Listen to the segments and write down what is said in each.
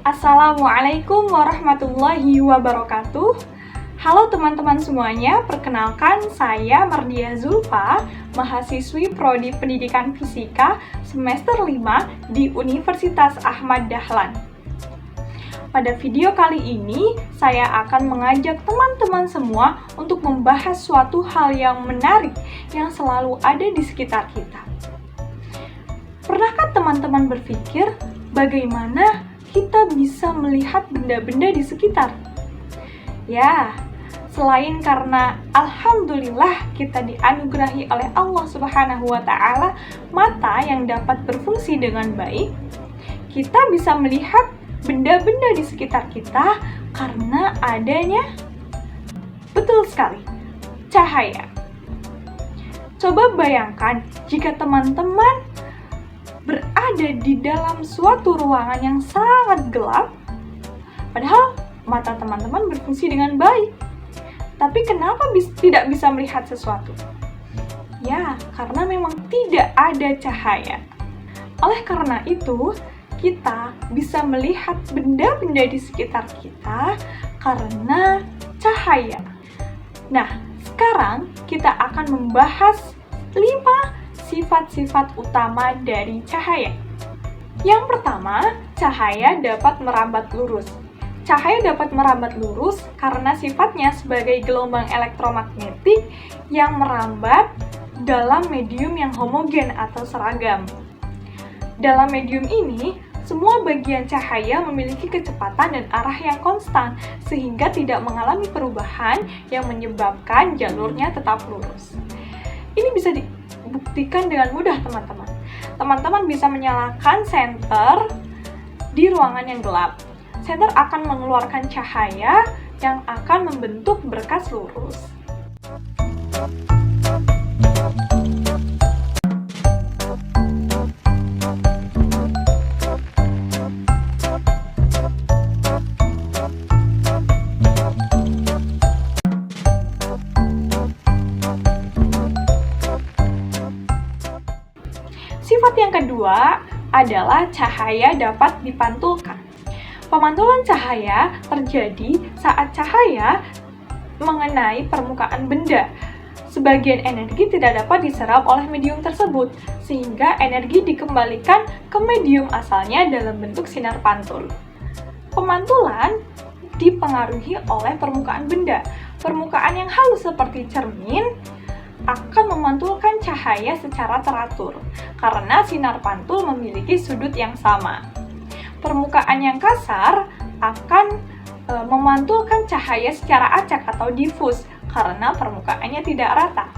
Assalamualaikum warahmatullahi wabarakatuh. Halo teman-teman semuanya, perkenalkan saya Mardia Zulfa, mahasiswi Prodi Pendidikan Fisika semester 5 di Universitas Ahmad Dahlan. Pada video kali ini, saya akan mengajak teman-teman semua untuk membahas suatu hal yang menarik yang selalu ada di sekitar kita. Pernahkah teman-teman berpikir bagaimana kita bisa melihat benda-benda di sekitar? Ya, selain karena alhamdulillah kita dianugerahi oleh Allah Subhanahu wa Ta'ala mata yang dapat berfungsi dengan baik, kita bisa melihat benda-benda di sekitar kita karena adanya, betul sekali, cahaya. Coba bayangkan jika teman-teman berada di dalam suatu ruangan yang sangat gelap, padahal mata teman-teman berfungsi dengan baik. Tapi kenapa tidak bisa melihat sesuatu? Ya, karena memang tidak ada cahaya. Oleh karena itu, kita bisa melihat benda-benda di sekitar kita karena cahaya. Nah, sekarang kita akan membahas 5 sifat-sifat utama dari cahaya. Yang pertama, cahaya dapat merambat lurus. Cahaya dapat merambat lurus karena sifatnya sebagai gelombang elektromagnetik yang merambat dalam medium yang homogen atau seragam. Dalam medium ini, semua bagian cahaya memiliki kecepatan dan arah yang konstan, sehingga tidak mengalami perubahan yang menyebabkan jalurnya tetap lurus. Ini bisa dibuktikan dengan mudah, teman-teman. Teman-teman bisa menyalakan senter di ruangan yang gelap. Senter akan mengeluarkan cahaya yang akan membentuk berkas lurus. Sifat yang kedua adalah cahaya dapat dipantulkan. Pemantulan cahaya terjadi saat cahaya mengenai permukaan benda. Sebagian energi tidak dapat diserap oleh medium tersebut, sehingga energi dikembalikan ke medium asalnya dalam bentuk sinar pantul. Pemantulan dipengaruhi oleh permukaan benda. Permukaan yang halus seperti cermin akan memantulkan cahaya secara teratur, karena sinar pantul memiliki sudut yang sama. Permukaan yang kasar akan memantulkan cahaya secara acak atau difus, karena permukaannya tidak rata.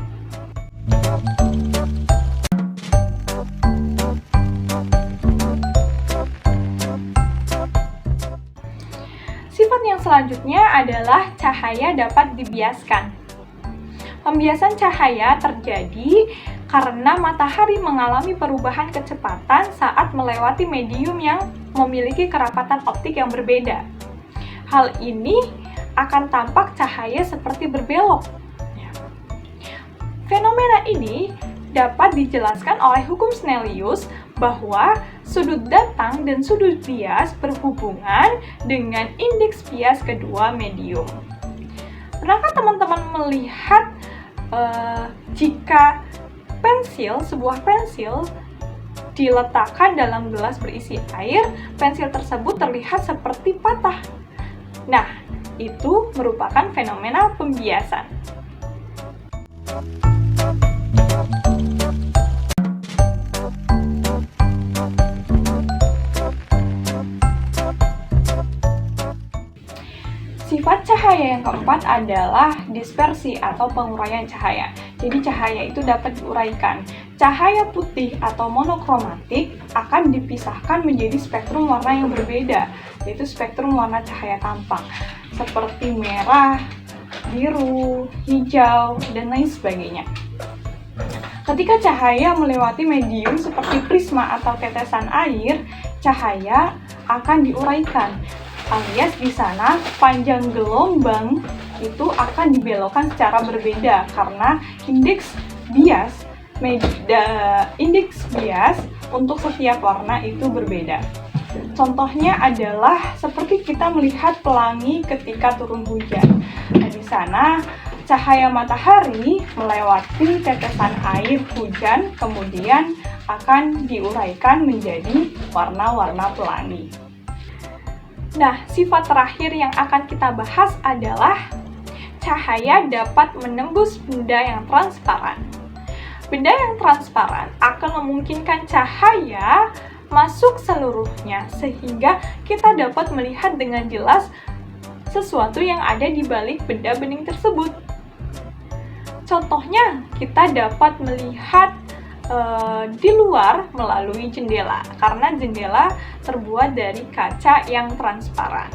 Sifat yang selanjutnya adalah cahaya dapat dibiaskan. Pembiasan cahaya terjadi karena matahari mengalami perubahan kecepatan saat melewati medium yang memiliki kerapatan optik yang berbeda. Hal ini akan tampak cahaya seperti berbelok. Fenomena ini dapat dijelaskan oleh hukum Snellius bahwa sudut datang dan sudut bias berhubungan dengan indeks bias kedua medium. Pernahkah teman-teman melihat jika sebuah pensil diletakkan dalam gelas berisi air, pensil tersebut terlihat seperti patah? Nah, itu merupakan fenomena pembiasan. Sifat cahaya yang keempat adalah dispersi atau penguraian cahaya. Jadi cahaya itu dapat diuraikan. Cahaya putih atau monokromatik akan dipisahkan menjadi spektrum warna yang berbeda, yaitu spektrum warna cahaya tampak, seperti merah, biru, hijau, dan lain sebagainya. Ketika cahaya melewati medium seperti prisma atau tetesan air, cahaya akan diuraikan, alias di sana panjang gelombang itu akan dibelokkan secara berbeda karena indeks bias untuk setiap warna itu berbeda. Contohnya adalah seperti kita melihat pelangi ketika turun hujan. Nah, di sana cahaya matahari melewati tetesan air hujan, kemudian akan diuraikan menjadi warna-warna pelangi. Nah, sifat terakhir yang akan kita bahas adalah cahaya dapat menembus benda yang transparan. Benda yang transparan akan memungkinkan cahaya masuk seluruhnya, sehingga kita dapat melihat dengan jelas sesuatu yang ada di balik benda bening tersebut. Contohnya, kita dapat melihat di luar melalui jendela, karena jendela terbuat dari kaca yang transparan.